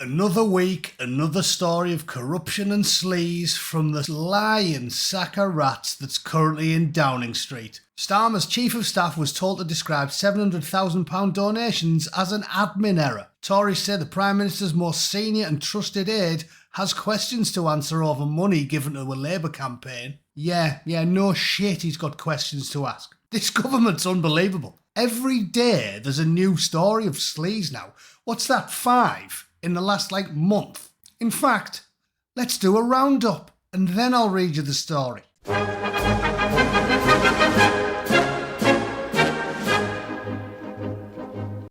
Another week, another story of corruption and sleaze from the lying sack of rats that's currently in Downing Street. Starmer's chief of staff was told to describe £700,000 donations as an admin error. Tories say the Prime Minister's most senior and trusted aide has questions to answer over money given to a Labour campaign. Yeah, no shit he's got questions to ask. This government's unbelievable. Every day there's a new story of sleaze now. What's that, 5? In the last, month. In fact, let's do a roundup, and then I'll read you the story.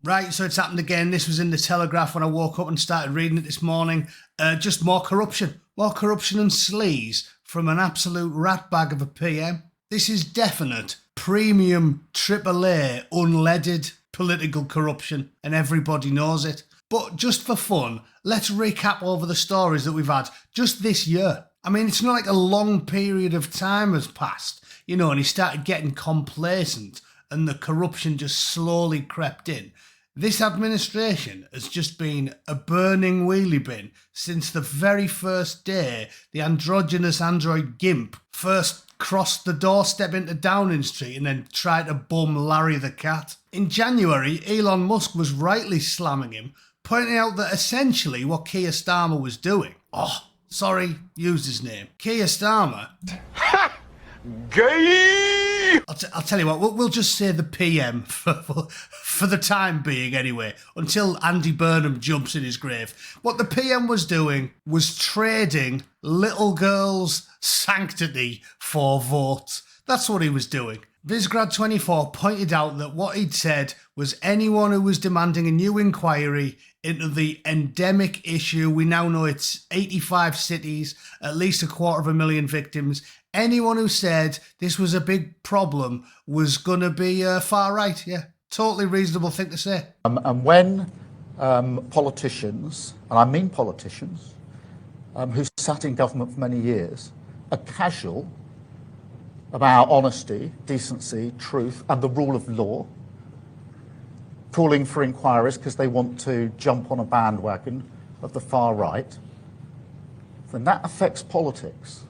Right, so it's happened again. This was in the Telegraph when I woke up and started reading it this morning. Just more corruption and sleaze from an absolute ratbag of a PM. This is definite premium AAA unleaded political corruption, and everybody knows it. But just for fun, let's recap over the stories that we've had just this year. I mean, it's not like a long period of time has passed, and he started getting complacent and the corruption just slowly crept in. This administration has just been a burning wheelie bin since the very first day the androgynous android Gimp first crossed the doorstep into Downing Street and then tried to bum Larry the cat. In January, Elon Musk was rightly slamming him, pointing out that essentially what Keir Starmer was doing. Used his name. Keir Starmer. Gay! I'll tell you what, we'll just say the PM for the time being anyway, until Andy Burnham jumps in his grave. What the PM was doing was trading little girls' sanctity for votes. That's what he was doing. Visgrad24 pointed out that what he'd said was anyone who was demanding a new inquiry into the endemic issue, we now know it's 85 cities, at least 250,000 victims, anyone who said this was a big problem was going to be far right. Yeah, totally reasonable thing to say. And when politicians, and I mean politicians, who sat in government for many years, are casual about honesty, decency, truth, and the rule of law, calling for inquiries because they want to jump on a bandwagon of the far right, then that affects politics.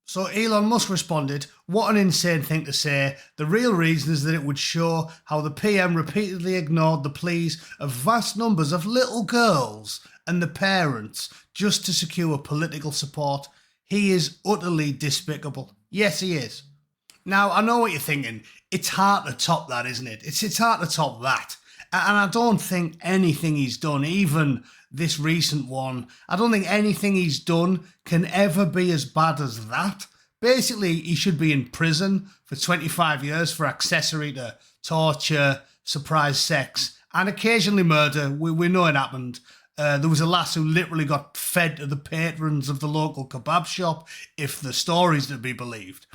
So Elon Musk responded, what an insane thing to say. The real reason is that it would show how the PM repeatedly ignored the pleas of vast numbers of little girls and the parents just to secure political support. He is utterly despicable. Yes, he is. Now, I know what you're thinking. It's hard to top that, isn't it? It's hard to top that. And I don't think anything he's done, even this recent one, I don't think anything he's done can ever be as bad as that. Basically, he should be in prison for 25 years for accessory to torture, surprise sex, and occasionally murder. We know it happened. There was a lass who literally got fed to the patrons of the local kebab shop, if the stories to be believed.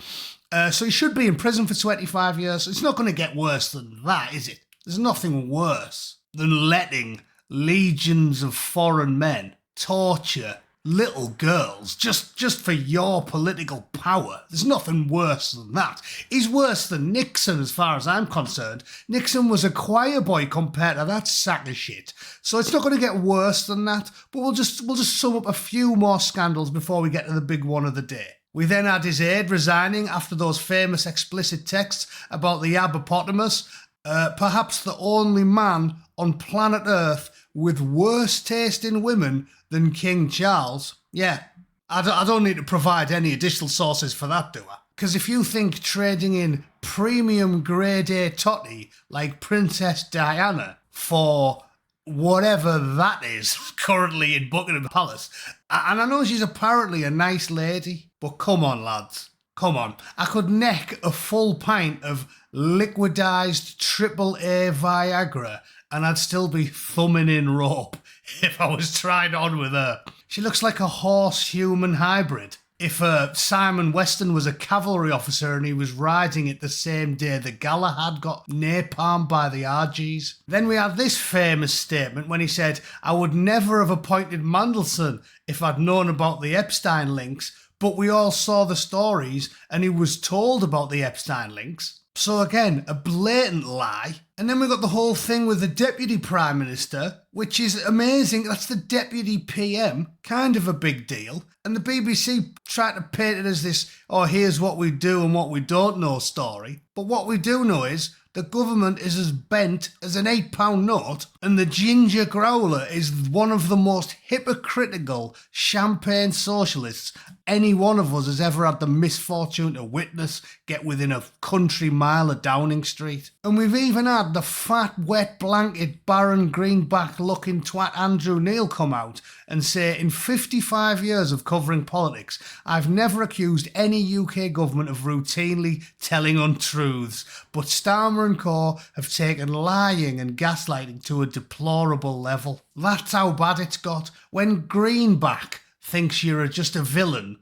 So he should be in prison for 25 years. It's not going to get worse than that, is it? There's nothing worse than letting legions of foreign men torture little girls just for your political power. There's nothing worse than that. He's worse than Nixon as far as I'm concerned. Nixon was a choir boy compared to that sack of shit. So it's not going to get worse than that, but we'll just sum up a few more scandals before we get to the big one of the day. We then had his aide resigning after those famous explicit texts about the hippopotamus, perhaps the only man on planet Earth with worse taste in women than King Charles. Yeah, I don't need to provide any additional sources for that, do I? Because if you think trading in premium grade A totty like Princess Diana for whatever that is currently in Buckingham Palace, and I know she's apparently a nice lady, but come on, lads. Come on. I could neck a full pint of liquidized AAA Viagra and I'd still be thumbing in rope if I was tried on with her. She looks like a horse-human hybrid. If Simon Weston was a cavalry officer and he was riding it the same day the Galahad got napalmed by the RGs. Then we had this famous statement when he said, I would never have appointed Mandelson if I'd known about the Epstein links, but we all saw the stories and he was told about the Epstein links. So again, a blatant lie. And then we got the whole thing with the Deputy Prime Minister, which is amazing. That's the Deputy PM, kind of a big deal. And the BBC tried to paint it as this, oh, here's what we do and what we don't know story. But what we do know is the government is as bent as an £8 note, and the ginger growler is one of the most hypocritical champagne socialists any one of us has ever had the misfortune to witness get within a country mile of Downing Street. And we've even had the fat, wet blanket, barren, greenback-looking twat Andrew Neil come out and say, in 55 years of covering politics, I've never accused any UK government of routinely telling untruths, but Starmer and co have taken lying and gaslighting to a deplorable level. That's how bad it's got. When Greenback thinks you're just a villain,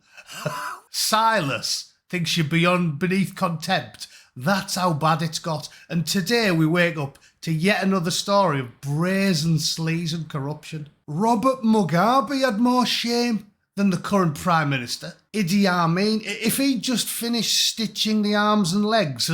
Silas thinks you're beneath contempt. That's how bad it's got. And today we wake up to yet another story of brazen sleaze and corruption. Robert Mugabe had more shame than the current Prime Minister. Idi Amin, if he'd just finished stitching the arms and legs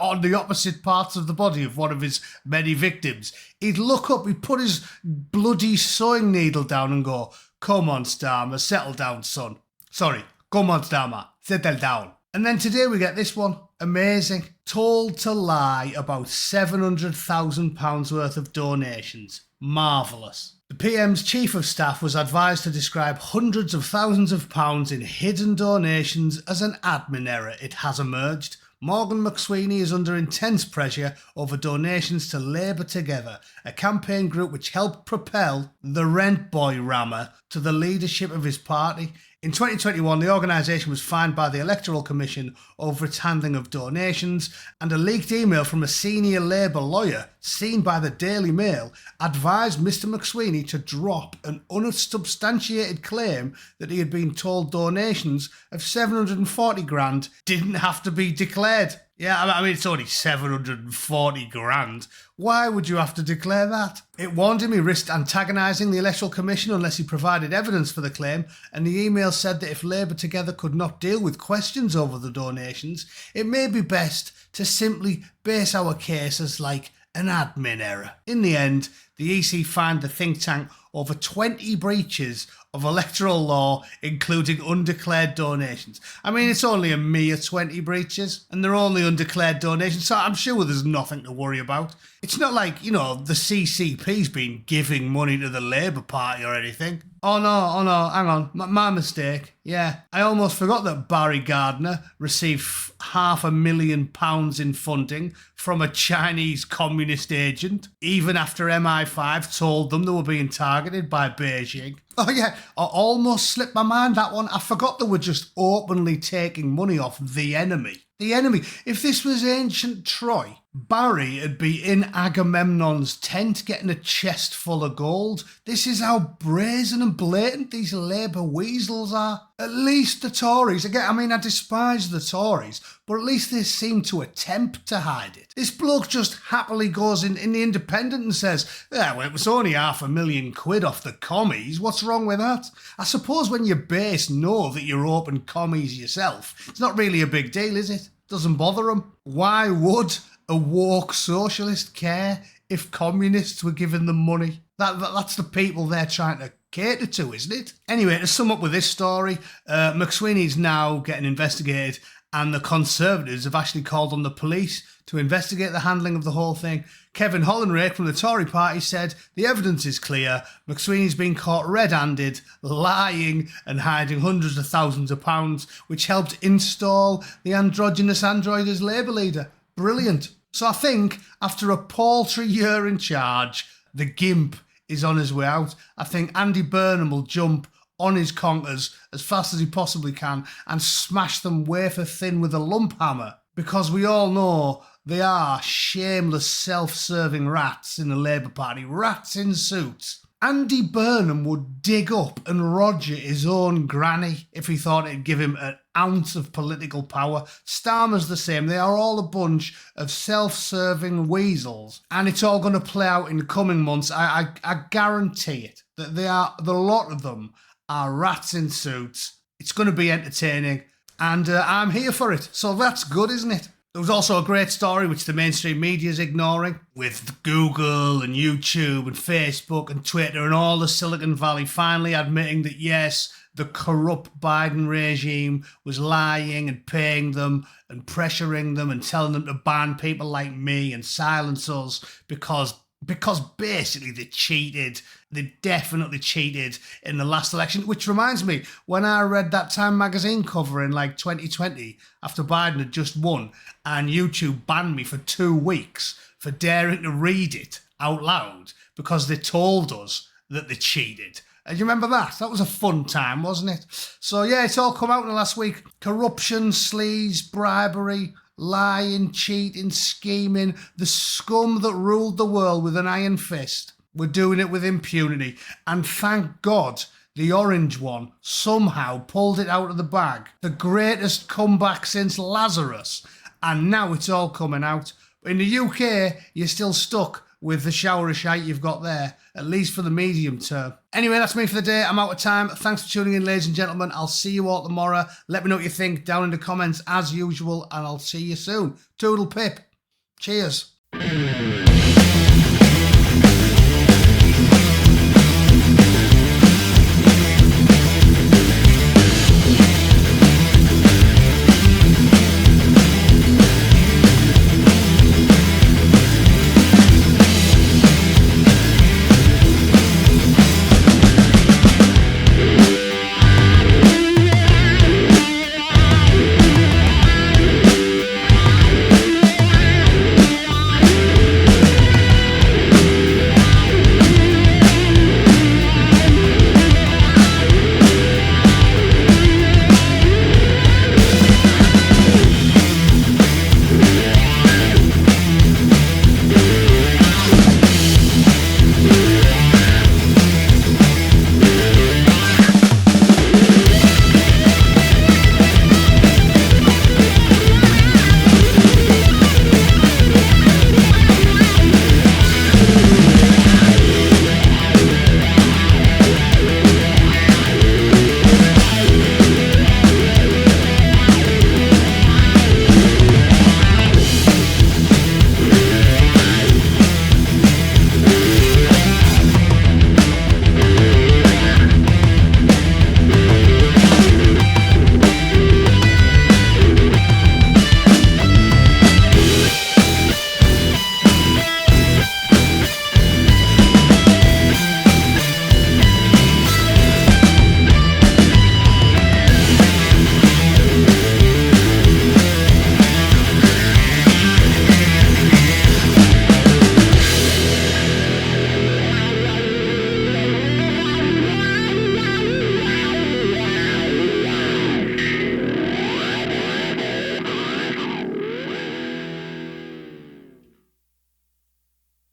on the opposite parts of the body of one of his many victims, he'd look up, he'd put his bloody sewing needle down and go, come on, Starmer, settle down, son. Sorry, come on, Starmer, settle down. And then today we get this one. Amazing. Told to lie about £700,000 worth of donations. Marvellous. The PM's Chief of Staff was advised to describe hundreds of thousands of pounds in hidden donations as an admin error. It has emerged. Morgan McSweeney is under intense pressure over donations to Labour Together, a campaign group which helped propel the rent boy rammer to the leadership of his party. In 2021, the organisation was fined by the Electoral Commission over its handling of donations, and a leaked email from a senior Labour lawyer, seen by the Daily Mail, advised Mr McSweeney to drop an unsubstantiated claim that he had been told donations of 740 grand didn't have to be declared. Yeah, I mean, it's only 740 grand. Why would you have to declare that? It warned him he risked antagonising the Electoral Commission unless he provided evidence for the claim, and the email said that if Labour Together could not deal with questions over the donations, it may be best to simply base our case as like an admin error. In the end, the EC fined the think tank over 20 breaches of electoral law, including undeclared donations. I mean, it's only a mere 20 breaches, and they're only undeclared donations, so I'm sure there's nothing to worry about. It's not like, you know, the CCP's been giving money to the Labour Party or anything. Oh no, hang on, my mistake. Yeah, I almost forgot that Barry Gardner received £500,000 in funding from a Chinese communist agent, even after MI5 told them they were being targeted by Beijing. Oh yeah, I almost slipped my mind, that one. I forgot they were just openly taking money off the enemy. The enemy. If this was ancient Troy, Barry would be in Agamemnon's tent getting a chest full of gold. This is how brazen and blatant these Labour weasels are. At least the Tories, again, I mean, I despise the Tories, but at least they seem to attempt to hide it. This bloke just happily goes in the Independent and says, yeah, well, it was only £500,000 off the commies. What's wrong with that? I suppose when your base know that you're open commies yourself, it's not really a big deal, is it? Doesn't bother them. Why would a woke socialist care if communists were giving them money? That's the people they're trying to cater to, isn't it? Anyway, to sum up with this story, McSweeney's now getting investigated, and the Conservatives have actually called on the police to investigate the handling of the whole thing. Kevin Hollinrake from the Tory party said, the evidence is clear, McSweeney's been caught red-handed, lying and hiding hundreds of thousands of pounds, which helped install the androgynous android as Labour leader. Brilliant. So I think, after a paltry year in charge, the gimp is on his way out. I think Andy Burnham will jump on his conkers as fast as he possibly can and smash them wafer thin with a lump hammer, because we all know they are shameless, self-serving rats in the Labour Party, rats in suits. Andy Burnham would dig up and Roger his own granny if he thought it'd give him an ounce of political power. Starmer's the same. They are all a bunch of self-serving weasels, and it's all going to play out in the coming months. I guarantee it. That the lot of them are rats in suits. It's going to be entertaining, and I'm here for it. So that's good, isn't it? There was also a great story which the mainstream media is ignoring, with Google and YouTube and Facebook and Twitter and all the Silicon Valley finally admitting that yes, the corrupt Biden regime was lying and paying them and pressuring them and telling them to ban people like me and silence us because basically they cheated. They definitely cheated in the last election, which reminds me, when I read that Time magazine cover in like 2020, after Biden had just won, and YouTube banned me for 2 weeks for daring to read it out loud because they told us that they cheated. And you remember that? That was a fun time, wasn't it? So yeah, it's all come out in the last week. Corruption, sleaze, bribery, lying, cheating, scheming, the scum that ruled the world with an iron fist. We're doing it with impunity. And thank God the orange one somehow pulled it out of the bag. The greatest comeback since Lazarus. And now it's all coming out. In the UK, you're still stuck with the shower of shite you've got there, at least for the medium term. Anyway, that's me for the day. I'm out of time. Thanks for tuning in, ladies and gentlemen. I'll see you all tomorrow. Let me know what you think down in the comments as usual, and I'll see you soon. Toodle pip. Cheers.